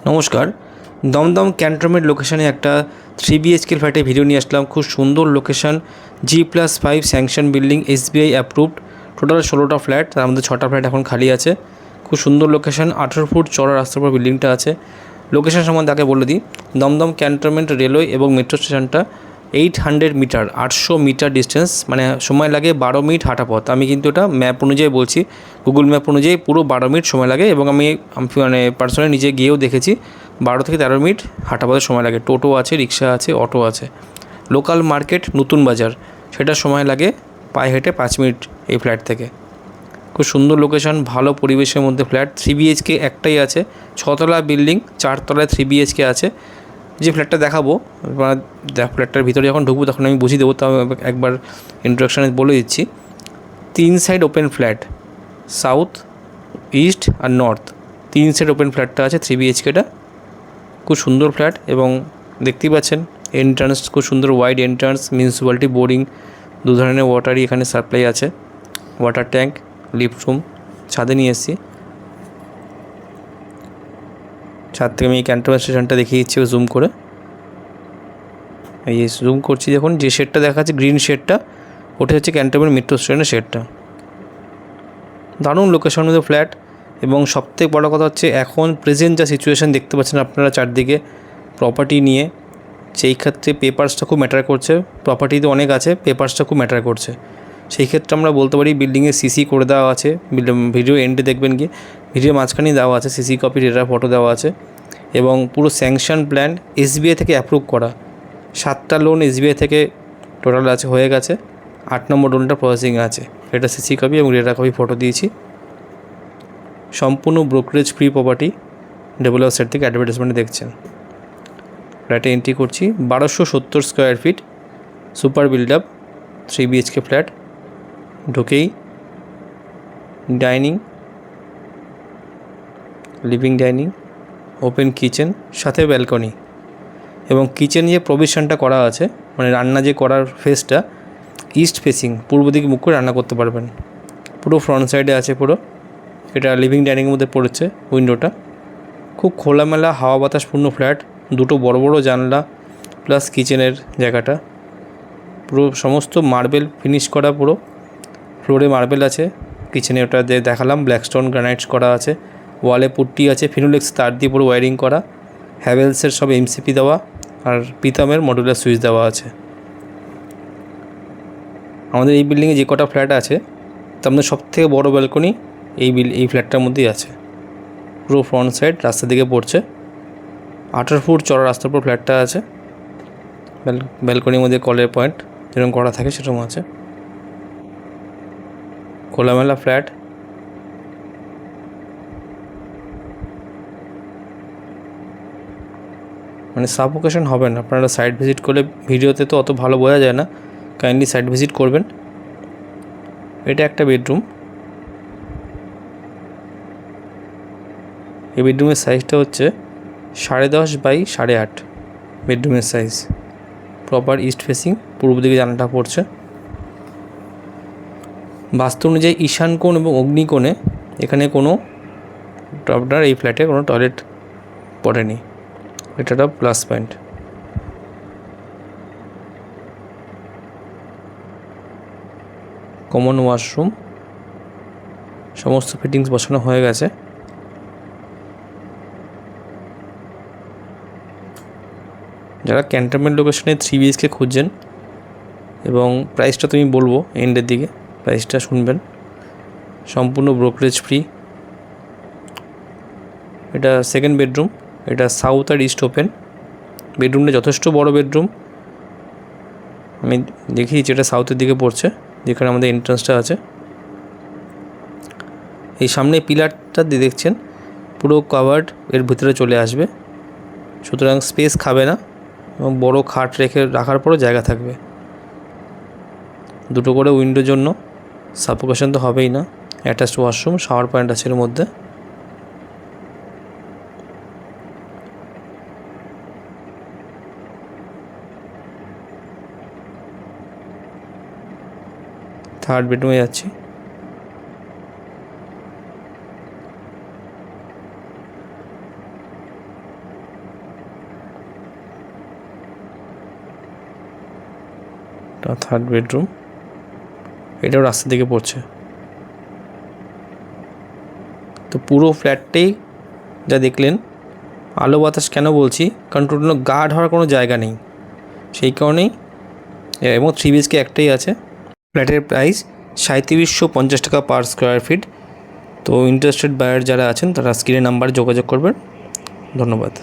নমস্কার। দমদম ক্যান্টনমেন্ট লোকেশনে একটা 3 BHK ফ্ল্যাটের ভিডিও নিয়ে আসলাম। খুব সুন্দর location, G+5 sanction building, SBI approved. Total 16টা ফ্ল্যাট, তার মধ্যে 6টা ফ্ল্যাট এখন খালি আছে। খুব সুন্দর লোকেশন, 18 ফুট চওড়া রাস্তার উপর বিল্ডিংটা আছে। লোকেশন সম্বন্ধে আগে বলে দিই, দমদম ক্যান্টনমেন্ট রেলওয়ে এবং মেট্রো স্টেশনটা 800 মিটার, 800 মিটার ডিস্টেন্স, মানে সময় লাগে 12 মিনিট হাঁটা পথ। আমি কিন্তু এটা ম্যাপ অনুযায়ী বলছি, গুগল ম্যাপ অনুযায়ী পুরো 12 মিনিট সময় লাগে, এবং আমি মানে পার্সোনালি নিজে গিয়েও দেখেছি 12 থেকে 13 মিনিট হাঁটা পথের সময় লাগে। টোটো আছে, রিক্সা আছে, অটো আছে। লোকাল মার্কেট নতুন বাজার, সেটা সময় লাগে পায়ে হেঁটে 5 মিনিট এই ফ্ল্যাট থেকে। খুব সুন্দর লোকেশন, ভালো পরিবেশের মধ্যে ফ্ল্যাট। 3 BHK একটাই আছে, 6তলা বিল্ডিং, 4তলায় 3 BHK আছে। যে ফ্ল্যাটটা দেখাবো, ফ্ল্যাটটার ভিতরে যখন ঢুকবো তখন আমি বুঝিয়ে দেবো, তাও একবার ইন্ট্রোডাকশানে বলে দিচ্ছি। 3 side open flat, south, east আর নর্থ, 3 সাইড ওপেন ফ্ল্যাটটা আছে 3 BHKটা। খুব সুন্দর ফ্ল্যাট, এবং দেখতেই পাচ্ছেন এন্ট্রান্স খুব সুন্দর, ওয়াইড এন্ট্রান্স, মিউনিসিপ্যালিটি বোরিং, দু ধরনের ওয়াটারই এখানে সাপ্লাই আছে। ওয়াটার ট্যাঙ্ক, লিফট রুম, ছাদে নিয়ে এসেছি। ছাদ থেকে আমি এই ক্যান্টনমেন্ট স্টেশনটা দেখিয়ে দিচ্ছি জুম করে। এই জুম করছি, দেখুন যে শেডটা দেখা যাচ্ছে, গ্রিন শেডটা, ওটা হচ্ছে ক্যান্টনমেন্ট মেট্রো স্টেশনের শেডটা। দারুণ লোকেশন মধ্যে ফ্ল্যাট, এবং সবথেকে বড়ো কথা হচ্ছে এখন প্রেজেন্ট যা সিচুয়েশান দেখতে পাচ্ছেন আপনারা চারদিকে প্রপার্টি নিয়ে, সেই ক্ষেত্রে পেপারসটা খুব ম্যাটার করছে। প্রপার্টিতে অনেক আছে, পেপারসটা খুব ম্যাটার করছে। সেই ক্ষেত্রে আমরা বলতে পারি বিল্ডিংয়ে সিসি করে দেওয়া আছে। ভিডিও এন্ডে দেখবেন গিয়ে, ভিডিও মাঝখানেই দেওয়া আছে সিসি কপি, রেডার ফটো দেওয়া আছে, এবং পুরো স্যাংশন প্ল্যান SBI থেকে অ্যাপ্রুভ করা। 7টা লোন SBI থেকে টোটাল আছে, হয়ে গেছে। 8 নম্বর লোনটা প্রসেসিং আছে। এটা সিসি কপি এবং রেডার কপি ফটো দিয়েছি। সম্পূর্ণ brokerage free property, developer site থেকে অ্যাডভার্টাইজমেন্টে দেখছেন। ফ্ল্যাটে এন্ট্রি করছি, 1270 square feet, super build up, 3 BHK flat. ঢুকেই dining, living dining, open kitchen, সাথে ব্যালকনি, এবং কিচেন যে প্রভিশনটা করা আছে, মানে রান্না যে করার ফেসটা ইস্ট ফেসিং, পূর্ব দিকে মুখ করে রান্না করতে পারবেন। পুরো ফ্রন্ট সাইডে আছে পুরো। এটা লিভিং ডাইনিংয়ের মধ্যে পড়েছে উইন্ডোটা। খুব খোলামেলা হাওয়া বাতাসপূর্ণ ফ্ল্যাট, দুটো বড় বড় জানলা, প্লাস কিচেনের জায়গাটা পুরো সমস্ত মার্বেল ফিনিশ করা, পুরো ফ্লোরে মার্বেল আছে। কিচেনে ওটা যে দেখালাম ব্ল্যাকস্টোন গ্রানাইটস করা আছে, ওয়ালে পুট্টি আছে, ফিনোলেক্স তার দিয়ে পুরো ওয়ারিং করা, হ্যাভেলসের সব MCP দেওয়া, আর পিতমের মডুলার সুইচ দেওয়া আছে। আমাদের এই বিল্ডিংয়ে যে কটা ফ্ল্যাট আছে তার মধ্যে সবথেকে বড় ব্যালকনি এই ফ্ল্যাটটার মধ্যেই আছে। পুরো ফ্রন্ট সাইড রাস্তার দিকে পড়ছে, 18 ফুট চড়া রাস্তার উপর ফ্ল্যাটটা আছে। ব্যালকনির মধ্যে কলের পয়েন্ট যেরকম করা থাকে সেরকম আছে। খোলামেলা ফ্ল্যাট, মানে সাফোকেশন হবে না। আপনারা সাইট ভিজিট করলে, ভিডিওতে তো অত ভালো বোঝা যায় না, কাইন্ডলি সাইট ভিজিট করবেন। এটা একটা বেডরুম। এই বেডরুমের সাইজটা হচ্ছে 10.5 বাই 8.5 বেডরুমের সাইজ। প্রপার ইস্ট ফেসিং, পূর্ব দিকে জানালাটা পড়ছে। বাস্তু অনুযায়ী ঈশান কোণ এবং অগ্নিকোণে এখানে কোনো, আপনার এই ফ্ল্যাটে কোনো টয়লেট পড়েনি, এটা একটা প্লাস পয়েন্ট। কমন ওয়াশরুম, সমস্ত ফিটিংস বসানো হয়ে গেছে। যারা ক্যান্টনমেন্ট লোকেশনে 3 BHK খুঁজছেন, এবং প্রাইসটা তুমি বলবো এন্ডের দিকে, প্রাইসটা শুনবেন। সম্পূর্ণ ব্রোকারেজ ফ্রি। এটা সেকেন্ড বেডরুম, এটা সাউথ আর ইস্ট ওপেন। বেডরুমটা যথেষ্ট বড় বেডরুম। আমি দেখিয়েছি, এটা সাউথের দিকে পড়ছে, যেখানে আমাদের এন্ট্রান্সটা আছে। এই সামনে পিলারটা দিয়ে দেখছেন পুরো কাভার্ড, এর ভিতরে চলে আসবে, সুতরাং স্পেস খাবে না, এবং বড় খাট রাখার পরও জায়গা থাকবে। দুটো করে উইন্ডোর জন্য, সাফোকেশন তো হবেই না। অ্যাটাচড ওয়াশরুম, শাওয়ার পয়েন্ট আছে এর মধ্যে। থার্ড বেডরুমে যাচ্ছি। থার্ড বেডরুম, এটাও রাস্তা দিকে পড়ছে। তো পুরো ফ্ল্যাটটাই যা দেখলেন, আলো বাতাস কেন বলছি, কারণ টোটাল গার্ড হওয়ার কোনো জায়গা নেই, সেই কারণেই। এবং 3 BHK একটাই আছে। ফ্ল্যাটের প্রাইস 3750 টাকা পার স্কোয়ার ফিট। তো ইন্টারেস্টেড বায়ার যারা আছেন তারা স্ক্রিনে নাম্বারে যোগাযোগ করবেন। ধন্যবাদ।